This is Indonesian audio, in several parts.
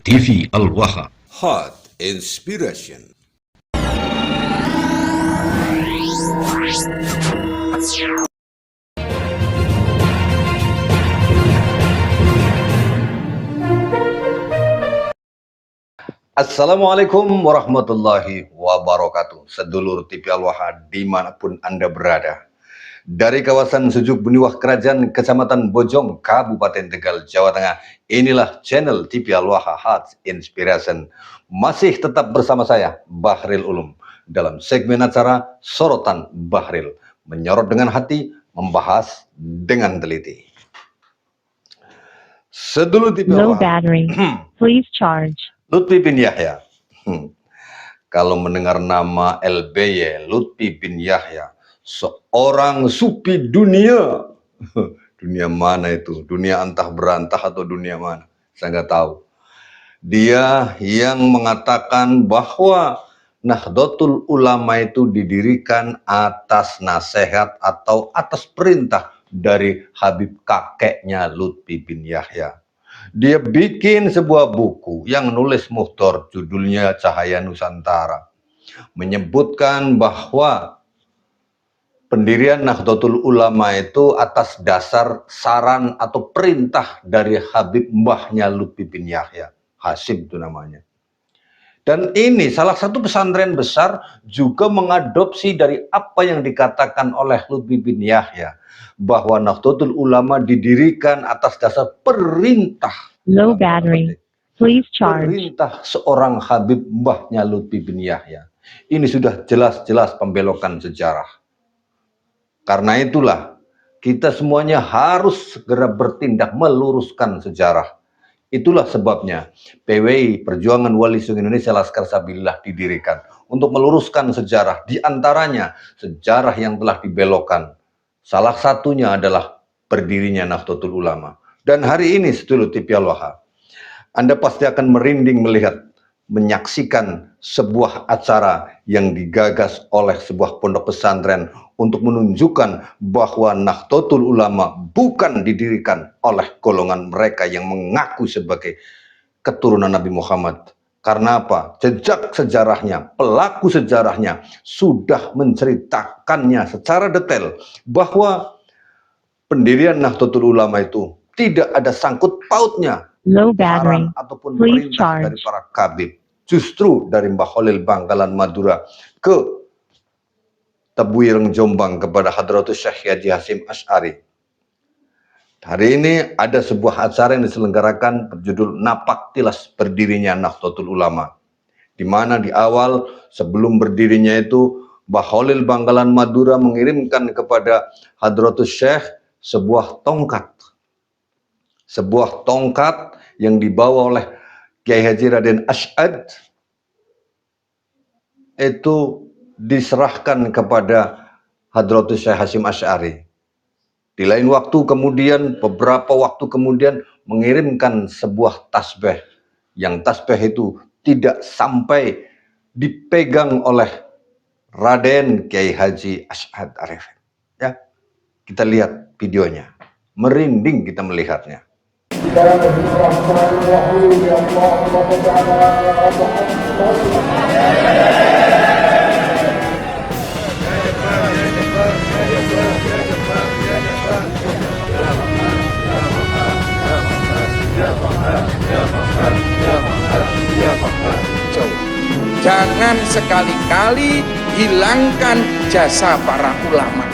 TV Al-Waha. Hot Inspiration. Assalamualaikum warahmatullahi wabarakatuh. Sedulur TV Al-Waha dimanapun Anda berada. Dari kawasan Sujuk Beniwah Kerajaan Kecamatan Bojong, Kabupaten Tegal, Jawa Tengah. Inilah channel TV Al-Waha Hot Inspiration. Masih tetap bersama saya, Bahril Ulum. Dalam segmen acara Sorotan Bahril. Menyorot dengan hati, membahas dengan teliti. Sedulur TV Low Al-Waha. battery. Please charge. Lutfi bin Yahya. Kalau mendengar nama LBY, Lutfi bin Yahya, seorang sufi dunia. Dunia mana itu? Dunia antah berantah atau dunia mana? Saya nggak tahu. Dia yang mengatakan bahwa Nahdlatul Ulama itu didirikan atas nasihat atau atas perintah dari Habib kakeknya Lutfi bin Yahya. Dia bikin sebuah buku yang nulis muhtor, judulnya Cahaya Nusantara. Menyebutkan bahwa pendirian Nahdlatul Ulama itu atas dasar saran atau perintah dari Habib mbahnya Lutfi bin Yahya. Hasim itu namanya. Dan ini salah satu pesantren besar juga mengadopsi dari apa yang dikatakan oleh Lutfi bin Yahya. Bahwa Nahdlatul Ulama didirikan atas dasar perintah. Low battery. Please charge. Perintah seorang Habib mbahnya Lutfi bin Yahya. Ini sudah jelas-jelas pembelokan sejarah. Karena itulah kita semuanya harus segera bertindak meluruskan sejarah. Itulah sebabnya PWI Perjuangan Wali Songo Indonesia Laskar Sabilillah didirikan untuk meluruskan sejarah. Di antaranya sejarah yang telah dibelokkan. Salah satunya adalah berdirinya Nahdlatul Ulama. Dan hari ini sedulur TV Al-Waha, Anda pasti akan merinding melihat, menyaksikan sebuah acara yang digagas oleh sebuah pondok pesantren untuk menunjukkan bahwa Nahdlatul Ulama bukan didirikan oleh golongan mereka yang mengaku sebagai keturunan Nabi Muhammad. Karena apa? Jejak sejarahnya, pelaku sejarahnya sudah menceritakannya secara detail bahwa pendirian Nahdlatul Ulama itu tidak ada sangkut pautnya Low battery. ataupun Please perintah charge. dari para kabib. Justru dari Mbah Khalil Bangkalan Madura ke Tebuireng Jombang kepada Hadratus Syekh Haji Hasyim Asy'ari. Hari ini ada sebuah acara yang diselenggarakan berjudul Napak Tilas Berdirinya Nahdlatul Ulama. Di mana di awal sebelum berdirinya itu Mbah Khalil Bangkalan Madura mengirimkan kepada Hadratus Syekh sebuah tongkat. Sebuah tongkat yang dibawa oleh Kiai Haji Raden Asy'ad itu diserahkan kepada Hadratus Syekh Hasyim Asy'ari. Di lain waktu kemudian, beberapa waktu kemudian mengirimkan sebuah tasbih. Yang tasbih itu tidak sampai dipegang oleh Raden Kiai Haji Asy'ad Arifin. Ya, kita lihat videonya. Merinding kita melihatnya. Jangan sekali-kali hilangkan jasa para ulama.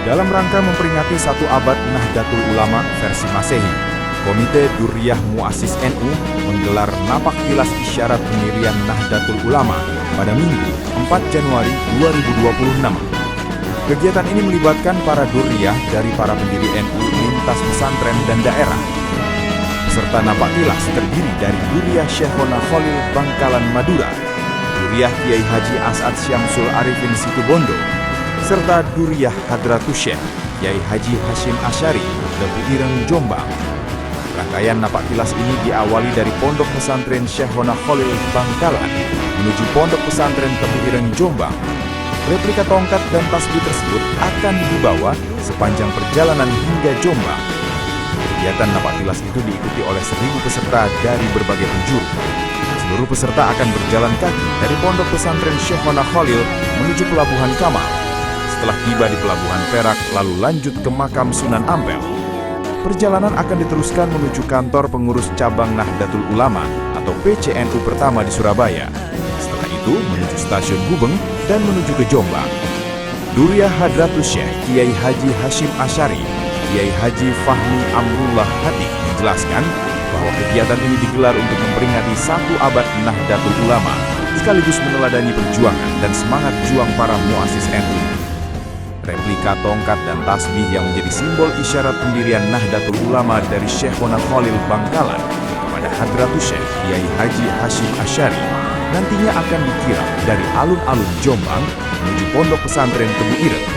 Dalam rangka memperingati 1 abad Nahdlatul Ulama versi Masehi, Komite Durriyah Muassis NU menggelar napak tilas isyarat pendirian Nahdlatul Ulama pada Minggu 4 Januari 2026. Kegiatan ini melibatkan para durriyah dari para pendiri NU lintas pesantren dan daerah. Peserta napak tilas terdiri dari Durriyah Syekhona Khalil Bangkalan Madura, Durriyah Kiai Haji As'ad Syamsul Arifin Situbondo, serta Durriyah Hadratus Syekh Kiai Haji Hasyim Asy'ari Tebuireng Jombang. Rangkaian napak tilas ini diawali dari Pondok Pesantren Syekhona Khalil Bangkalan menuju Pondok Pesantren Tebuireng Jombang. Replika tongkat dan tasbih tersebut akan dibawa sepanjang perjalanan hingga Jombang. Kegiatan napaktilas itu diikuti oleh 1.000 peserta dari berbagai penjuru. Seluruh peserta akan berjalan kaki dari Pondok Pesantren Syekhona Khalil menuju Pelabuhan Kamal. Setelah tiba di Pelabuhan Perak, lalu lanjut ke Makam Sunan Ampel. Perjalanan akan diteruskan menuju kantor pengurus cabang Nahdlatul Ulama atau PCNU pertama di Surabaya. Setelah itu menuju stasiun Gubeng dan menuju ke Jombang. Duriyah Hadratus Syekh Kiai Haji Hashim Asyari, Kiai Haji Fahmi Amrullah Hatib menjelaskan bahwa kegiatan ini digelar untuk memperingati 1 abad Nahdlatul Ulama, sekaligus meneladani perjuangan dan semangat juang para muassis NU. Replika tongkat dan tasbih yang menjadi simbol isyarat pendirian Nahdlatul Ulama dari Syekhona Khalil Bangkalan kepada Hadratus Syekh Kiai Haji Hashim Asyari nantinya akan dikirap dari alun-alun Jombang menuju Pondok Pesantren Tebu Ireng.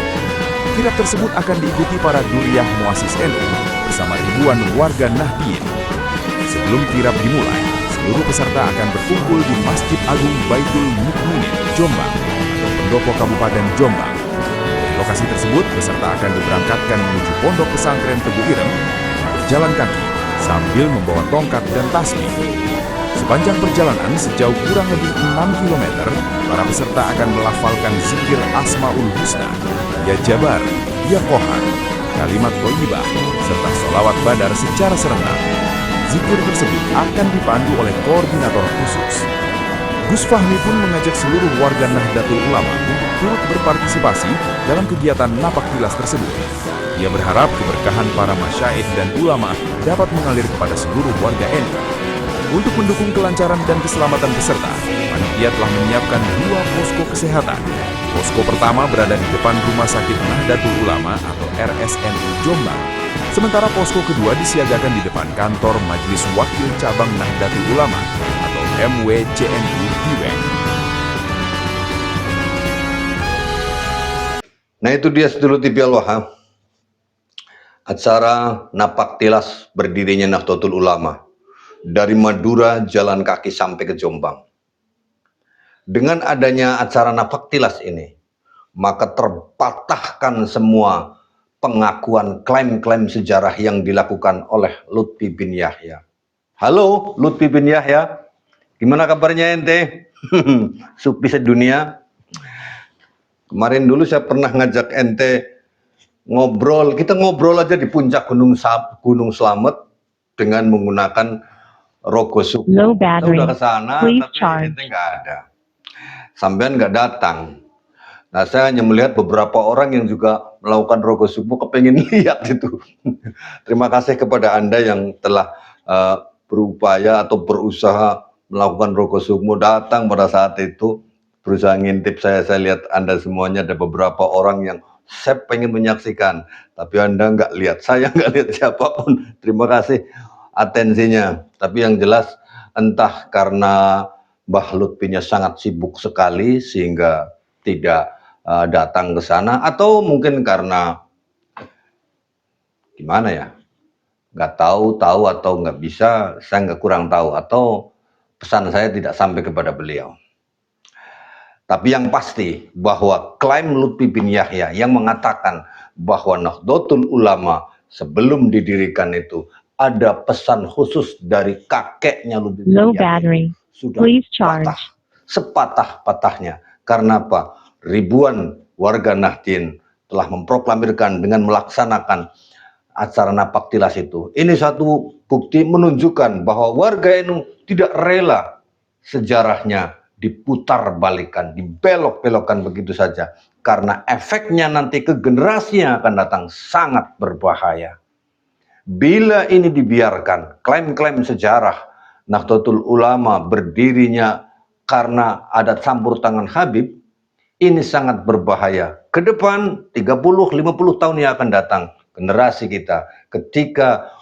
Kirap tersebut akan diikuti para duriyah muassis NU bersama ribuan warga Nahdien. Sebelum kirap dimulai, seluruh peserta akan berkumpul di Masjid Agung Baitul Mukminin Jombang atau Pendopo Kabupaten Jombang. Dari lokasi tersebut, peserta akan diberangkatkan menuju Pondok Pesantren Tebu Ireng berjalan kaki sambil membawa tongkat dan tasbih. Sepanjang perjalanan sejauh kurang lebih 6 km, para peserta akan melafalkan zikir Asmaul Husna, Ya Jabar, Ya Qohar, kalimat thayyibah, serta sholawat badar secara serentak. Zikir tersebut akan dipandu oleh koordinator khusus. Gus Fahmi pun mengajak seluruh warga Nahdlatul Ulama untuk turut berpartisipasi dalam kegiatan napaktilas tersebut. Ia berharap keberkahan para masyaikh dan ulama dapat mengalir kepada seluruh warga NU. Untuk mendukung kelancaran dan keselamatan peserta, panitia telah menyiapkan 2 posko kesehatan. Posko pertama berada di depan Rumah Sakit Nahdlatul Ulama atau RSNU Jombang. Sementara posko kedua disiagakan di depan kantor Majelis Wakil Cabang Nahdlatul Ulama atau MWCNU Diwen. Nah itu dia sedulur TV Al-Wahhab, acara napaktilas berdirinya Nahdlatul Ulama dari Madura jalan kaki sampai ke Jombang. Dengan adanya acara napaktilas ini, maka terpatahkan semua pengakuan klaim-klaim sejarah yang dilakukan oleh Lutfi bin Yahya. Halo Lutfi bin Yahya, gimana kabarnya ente? Supi sedunia. Kemarin dulu saya pernah ngajak ente ngobrol, kita ngobrol aja di puncak Gunung Slamet dengan menggunakan Rogo Sukmo. Low Kita battery. udah ke sana Please tapi charge. ente nggak ada. Sampean nggak datang. Nah, saya hanya melihat beberapa orang yang juga melakukan Rogo Sukmo kepengen lihat itu. Terima kasih kepada Anda yang telah berupaya atau berusaha melakukan Rogo Sukmo, datang pada saat itu, berusaha ngintip saya lihat Anda semuanya, ada beberapa orang yang saya pengen menyaksikan, tapi Anda nggak lihat, saya nggak lihat siapapun. Terima kasih atensinya. Tapi yang jelas, entah karena Mbah Lutfinya sangat sibuk sekali sehingga tidak datang ke sana, atau mungkin karena gimana ya, nggak tahu atau nggak bisa, saya nggak kurang tahu, atau pesan saya tidak sampai kepada beliau. Tapi yang pasti bahwa klaim Lutfi bin Yahya yang mengatakan bahwa Nahdlatul Ulama sebelum didirikan itu ada pesan khusus dari kakeknya Lutfi bin Low Yahya battery. sudah Please charge. patah, sepatah-patahnya. Karena apa? Ribuan warga Nahdien telah memproklamirkan dengan melaksanakan acara napaktilas itu. Ini satu bukti menunjukkan bahwa warga NU tidak rela sejarahnya diputar balikan, dibelok-belokkan begitu saja. Karena efeknya nanti ke generasi yang akan datang sangat berbahaya. Bila ini dibiarkan, klaim-klaim sejarah Nahdlatul Ulama berdirinya karena ada campur tangan Habib, ini sangat berbahaya. Ke depan 30-50 tahun yang akan datang, generasi kita, ketika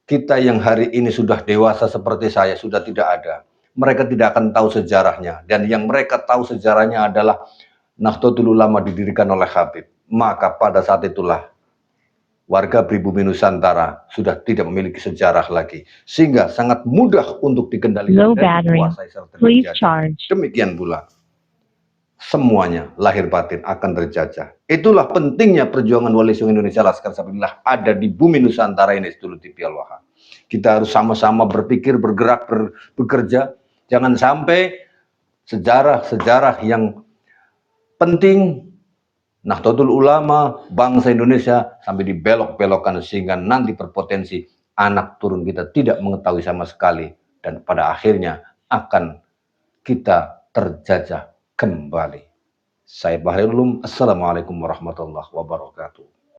kita yang hari ini sudah dewasa seperti saya, sudah tidak ada, mereka tidak akan tahu sejarahnya. Dan yang mereka tahu sejarahnya adalah Nahdlatul Ulama didirikan oleh Habib. Maka pada saat itulah warga pribumi Nusantara sudah tidak memiliki sejarah lagi, sehingga sangat mudah untuk dikendalikan Low dan battery. dikuasai serta Please dijajah. charge. Demikian pula semuanya lahir batin akan terjajah. Itulah pentingnya perjuangan Wali Songo Indonesia Laskar Sabilillah ada di bumi Nusantara ini sedulur TV Al-Waha. Kita harus sama-sama berpikir, bergerak, bekerja. Jangan sampai sejarah-sejarah yang penting Nahdlatul Ulama, bangsa Indonesia sampai dibelok-belokkan sehingga nanti berpotensi anak turun kita tidak mengetahui sama sekali dan pada akhirnya akan kita terjajah kembali. Saya Bahrul Ulum. Assalamualaikum warahmatullahi wabarakatuh.